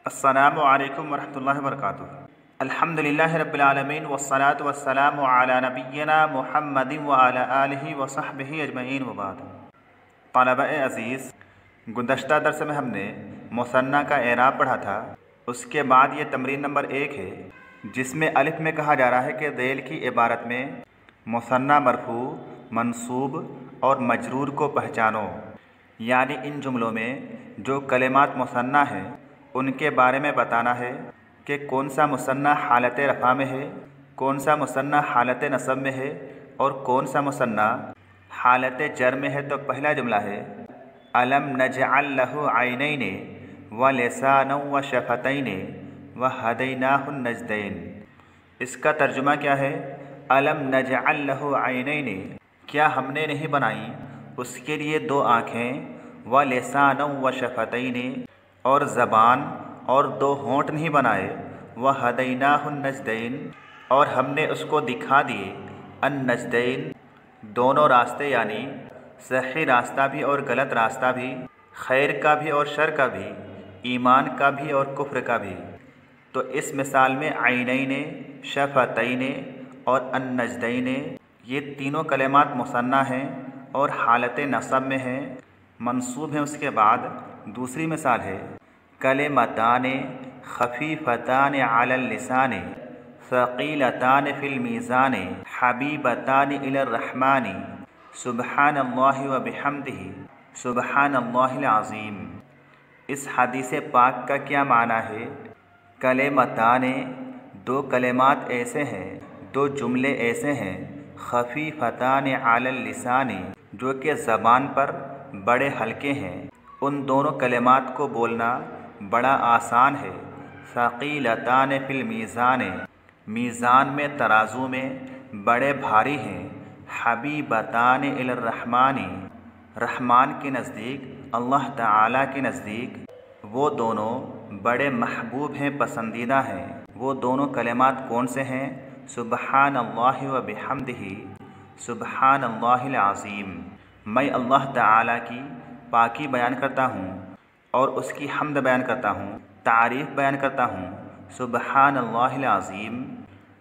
अस्सलामु अलैकुम वरहमतुल्लाहि वबरकातुहू। अल्हम्दुलिल्लाहि रब्बिल आलमीन वस्सलातु वस्सलामु अला नबिय्यिना मुहम्मदिन व अला आलिहि व सहबिहि अजमईन व बाद। तलबा-ए अज़ीज़, गुज़श्ता दर्स में हमने मुसन्ना का एराब पढ़ा था। उसके बाद ये तमरीन नंबर 1 है, जिसमें अलिफ में कहा जा रहा है कि ज़ैल की इबारत में मुसन्ना मरफू, मंसूब और मजरूर को पहचानो। यानी इन जुमलों में जो कलिमात मुसन्ना हैं उनके बारे में बताना है कि कौन सा मुसन्ना हालत रफ़ा में है, कौन सा मुसन्ना हालत नसब में है और कौन सा मुसन्ना हालत जर में है। तो पहला जुमला है अलम नजअल लहू ऐनैन व लिसानन व शफ़तैन व हदैनाहु नजदैन। इसका तर्जुमा क्या है? अलम नजअल लहू ऐनैन, क्या हमने नहीं बनाई उसके लिए 2 आँखें, व लिसानन व शफ़तैन, और ज़बान और 2 होंठ नहीं बनाए, व हदैनाहु नजदैन, और हमने उसको दिखा दिए अन नजदैन, दोनों रास्ते, यानी सही रास्ता भी और गलत रास्ता भी, खैर का भी और शर का भी, ईमान का भी और कुफ्र का भी। तो इस मिसाल में ऐनैन, शफ़तैन और अन नजदैन, ये तीनों कलिमात मुसन्ना हैं और हालत नसब में हैं, मंसूब हैं। उसके बाद दूसरी मिसाल है कलिमतान खफ़ीफ़तान अलल लिसान सक़ीलतान फ़िल मीज़ान हबीबतान इलर रहमानी सुब्हानल्लाहि व बिहम्दिही सुब्हानल्लाहिल अज़ीम। इस हदीस पाक का क्या माना है? कलिमतान, 2 कलिमात ऐसे हैं, 2 जुमले ऐसे हैं, खफ़ीफ़तान अलल लिसान, जो कि ज़बान पर बड़े हल्के हैं। उन दोनों कलिमात को बोलना बड़ा आसान है। सक़ीलतान फ़िल मीज़ान, मीज़ान में, तराजू में बड़े भारी हैं। हबीबतान इलर रहमानी, रहमान के नज़दीक, अल्लाह ताला के नज़दीक वो दोनों बड़े महबूब हैं, पसंदीदा हैं। वो दोनों कलिमात कौन से हैं? सुब्हानल्लाहि व बिहम्दिही सुब्हानल्लाहिल अज़ीम। मैं अल्लाह ताला की पाकी बयान करता हूँ और उसकी हम्द बयान करता हूँ, तारीफ़ बयान करता हूँ। सुब्हानल्लाहिल अज़ीम,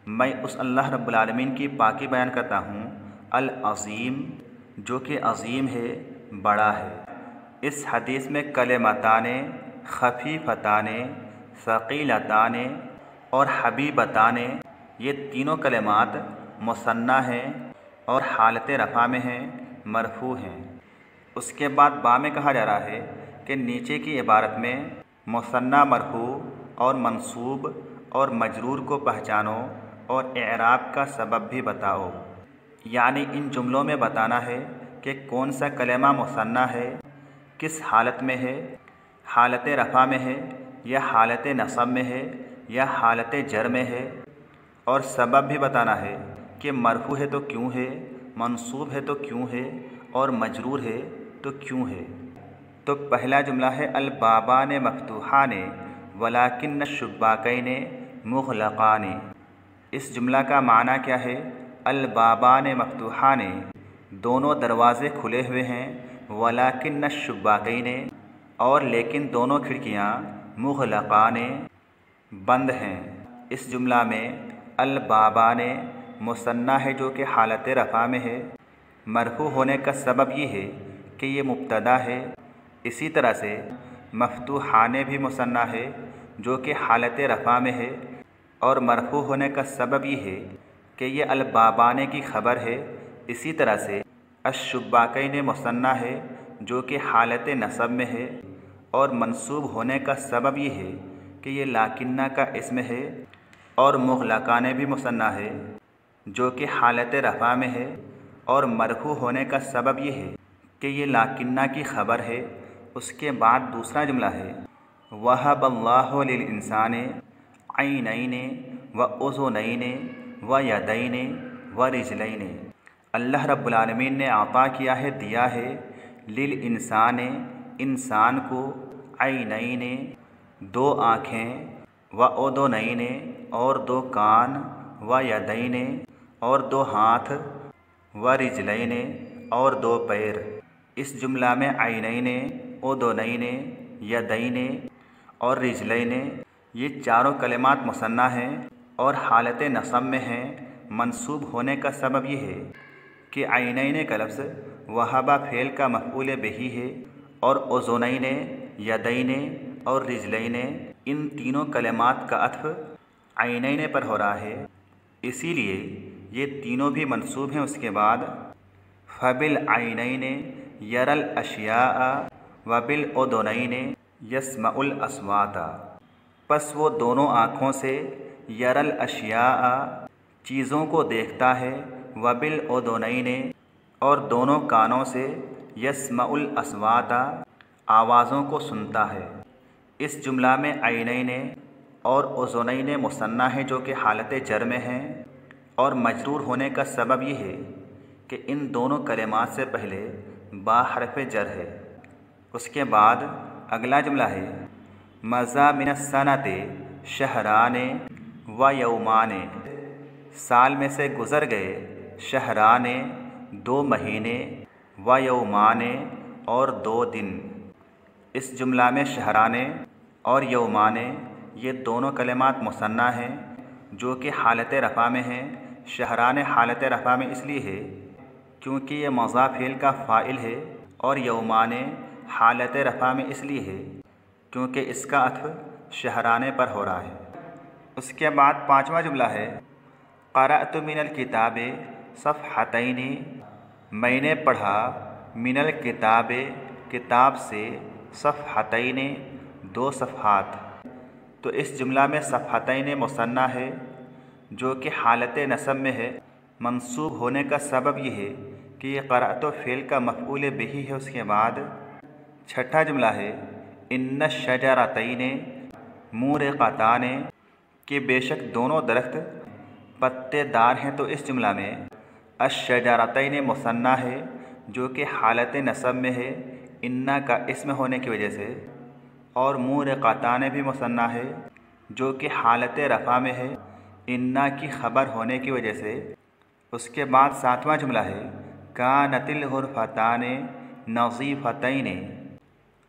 मैं उस अल्लाह रब्बुल आलमीन की पाकी बयान करता हूँ, अल अज़ीम, जो कि अज़ीम है, बड़ा है। इस हदीस में कलिमतान, खफ़ीफ़तान, सक़ीलतान और हबीबतान, ये तीनों कलिमात मुसन्ना हैं और हालत रफ़ा में हैं, मरफ़ू हैं। उसके बाद बा में कहा जा रहा है कि नीचे की इबारत में मुसन्ना मरफ़ू और मंसूब और मजरूर को पहचानो और एराब का सबब भी बताओ। यानी इन जुमलों में बताना है कि कौन सा कलिमा मुसन्ना है, किस हालत में है, हालत रफ़ा में है या हालत नसब में है या हालत जर में है, और सबब भी बताना है कि मरफ़ू है तो क्यों है, मंसूब है तो क्यों है और मजरूर है तो क्यों है। तो पहला जुमला है अल बाबान मफ्तूहान वलाकिन शुब्बाकैन मुग़लक़ान। इस जुमला का माना क्या है? अल बाबान मफ्तूहान, दोनों दरवाज़े खुले हुए हैं, वलाकिन शुब्बाकैन, और लेकिन दोनों खिड़कियाँ, मुग़लक़ान, बंद हैं। इस जुमला में अल बाबान मुसन्ना है जो कि हालत रफ़ा में है। मरफ़ू होने का सबब ये है कि ये मुब्तदा है। इसी तरह से मफ्तूहाने भी मुसन्ना है जो कि हालत रफ़ा में है, और मरफ़ू होने का सबब ये है कि ये अल बाबाने की ख़बर है। इसी तरह से अश-शुब्बाकैन मुसन्ना है जो कि हालत नसब में है, और मंसूब होने का सबब ये है कि ये लाकिन्ना का इस्म है। और मुग़लक़ान भी मुसन्ना है जो कि हालत रफ़ा में है, और मरफ़ू होने का सबब ये है कि ये लाकिन्ना की ख़बर है। उसके बाद दूसरा जुमला है वहबल्लाहु लिल इंसान ऐनैन व उज़ुनैन व यदैन व रिजलैन। अल्लाह रब्बुल आलमीन ने अता किया है, दिया है, लिल इंसान, इंसान को, ऐनैन, 2 आँखें, व उज़ुनैन, और 2 कान, व यदैन, और 2 हाथ, व रिजलैन, और 2 पैर। इस जुमला में ऐनैन, उज़ुनैन, यदैन اور रिजलैन, ये चारों कलिमात मुसन्ना हैं और हालत नसब में हैं। मंसूब होने का सबब ये है कि आइनैन का लफ्ज़ वहाबा फ़ेल का मफ़ऊल बिही है और उज़ुनैन, यदैन और रिजलैन इन तीनों कलिमात का अत्फ़ आइनैन पर हो रहा है, इसीलिए ये तीनों भी मंसूब हैं। उसके बाद फ़बिल आइनैन यरल अशियाअ वबिल उज़ुनैन यस्मउल अस्वाता, बस वो दोनों आँखों से यरल अशियाअ चीज़ों को देखता है, वबिल उज़ुनैन और दोनों कानों से यस्मउल अस्वाता आवाज़ों को सुनता है। इस जुमला में आइनैन और उज़ुनैन मुसन्ना है जो कि हालत जर में हैं और मजरूर होने का सबब ये है कि इन दोनों कलिमात से पहले बा हरफ जर है। उसके बाद अगला जुमला है मज़ा मिनस्सनते शहराने व यौमाने, साल में से गुज़र गए शहराने 2 महीने व यौमाने और 2 दिन। इस जुमला में शहराने और यौमाने ये दोनों कलिमात मुसन्ना हैं जो कि हालत रफ़ा में हैं। शहराने हालत रफ़ा में इसलिए है क्योंकि ये मज़ा फ़ेल का फ़ाइल है और यौमाने हालत रफ़ा में इसलिए है क्योंकि इसका अत्फ़ शहराने पर हो रहा है। उसके बाद 5वां जुमला है क़रअतु मिनल किताबे सफ़हतैनि, मैंने पढ़ा मिनल किताबे किताब से सफ़हतैनि 2 सफ़हात। तो इस जुमला में सफ़हतैनि मुसन्ना है जो कि हालत नसब में है। मंसूब होने का सबब यह है कि ये क़रअतु फ़ेल का मफ़ऊल बिही है। उसके बाद 6ठा जुमला है इन्न शजरतैनि मूरिक़तान, कि बेशक दोनों दरख्त पत्तेदार हैं। तो इस जुमला में अश्शजरतैन मुसन्ना है जो कि हालत नसब में है इन्ना का इस्म होने की वजह से, और मूरिक़तान भी मुसन्ना है जो कि हालत रफ़ा में है इन्ना की ख़बर होने की वजह से। उसके बाद 7वां जुमला है कानतिल गुरफ़तान नज़ीफ़तैन,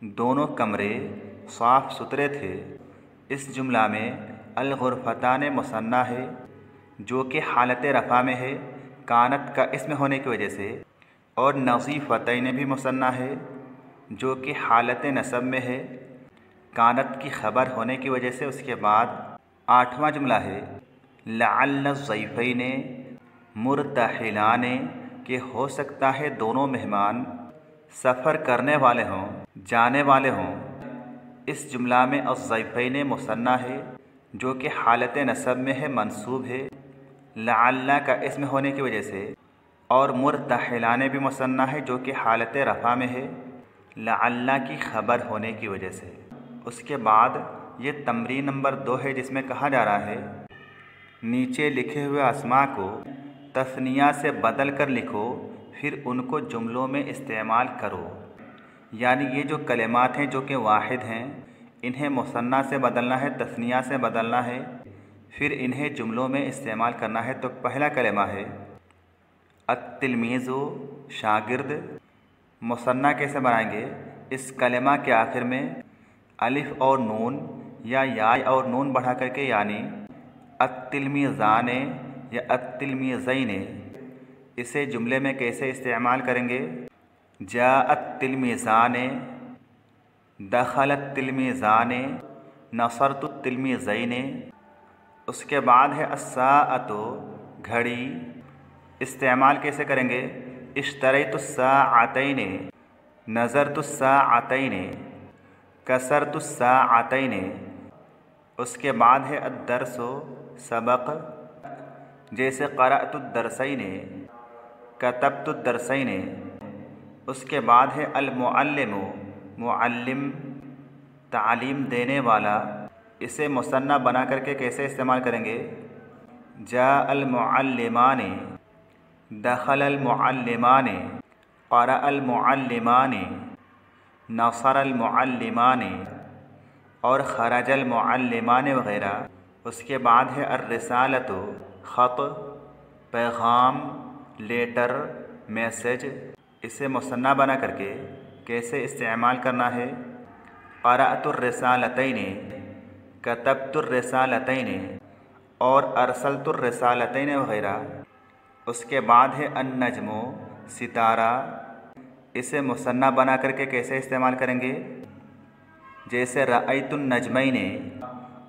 दोनों कमरे साफ़ सुथरे थे। इस जुमला में अल गुरफ़तान मुसन्ना है जो कि हालत रफ़ा में है कानत का इस्म होने की वजह से, और नज़ीफ़तैन भी मुसन्ना है जो कि हालत नसब में है कानत की ख़बर होने की वजह से। उसके बाद 8वां जुमला है लअल्ल ज़ैफ़ैन मुरतहिलान, कि हो सकता है दोनों मेहमान सफ़र करने वाले हों, जाने वाले हों। इस जुमला में अज़्ज़ैफ़ैन मुसन्ना है जो कि हालत नसब में है, मंसूब है लअल्ल का इस्म होने की वजह से, और मुरतहिलान भी मुसन्ना है जो कि हालत रफ़ा में है लअल्ल की ख़बर होने की वजह से। उसके बाद ये तमरीन नंबर 2 है जिसमें कहा जा रहा है नीचे लिखे हुए अस्मा को तस्निया से बदल कर लिखो, फिर उनको जुमलों में इस्तेमाल करो। यानी ये जो कलिमात हैं जो कि वाहिद हैं, इन्हें मुसन्ना से बदलना है, तस्निया से बदलना है, फिर इन्हें जुमलों में इस्तेमाल करना है। तो पहला कलिमा है अत्तिलमीज़ु, शागिर्द। मुसन्ना कैसे बनाएंगे? इस कलिमा के आखिर में अलिफ और नून या और नून बढ़ा करके, यानी अत्तिलमीज़ान या अत्तिलमीज़ैन, इसे जुमले में कैसे इस्तेमाल करेंगे? जाअत्तिलमीज़ान, दखलत्तिलमीज़ान, नसरतुत्तिलमीज़ैन। उसके बाद है अस्साअतु, घड़ी। इस्तेमाल कैसे करेंगे? इश्तरैतुस्साअतैन, नज़रतुस्साअतैन, कसरतुस्साअतैन। उसके बाद है अद्दर्सु, सबक, जैसे क़रअतुद्दरसैन, कतबतुद्दरसैन। उसके बाद है अल-मुअल्लिमु, मुअल्लिम, तालीम देने वाला। इसे मुसन्ना बना करके कैसे इस्तेमाल करेंगे? जाअल मुअल्लिमानि, दखलल मुअल्लिमानि, क़रअल मुअल्लिमानि, नसरल मुअल्लिमानि और खरजल मुअल्लिमानि वग़ैरह। उसके बाद है अर्रिसालतु, ख़त, पैगाम, लेटर, मैसेज। इसे मुसन्ना बना करके कैसे इस्तेमाल करना है? क़रअतुर्रिसालतैनि, کتبت الرسالتین اور ارسلت الرسالتین وغیرہ۔ اس کے بعد ہے النجم ستارہ، اسے مثنیٰ بنا کر کے کیسے استعمال کریں گے؟ جیسے رأیت النجمین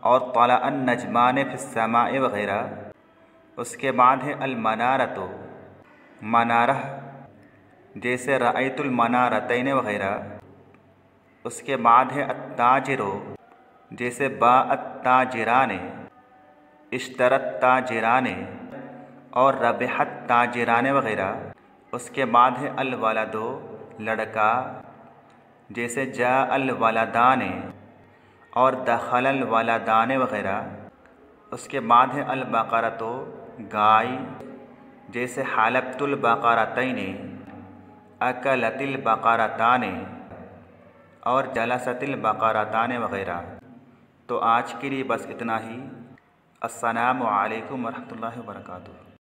اور طلع النجمان فی السماء وغیرہ۔ اس کے بعد ہے المنارۃ منارہ، جیسے رأیت المنارتین وغیرہ۔ اس کے بعد ہے التاجر، جیسے باء التاجران، اشترت تاجران اور ربح التاجران وغیرہ۔ اس کے بعد ہے الولد لڑکا، جیسے جاء الولدان اور دخل الولدان وغیرہ۔ اس کے بعد ہے البقرۃ گائے، جیسے حلبت البقرتین، اکلت البقرتان اور جلست البقرتان وغیرہ۔ تو آج کے لیے بس اتنا ہی۔ السلام علیکم ورحمۃ اللہ وبرکاتہ۔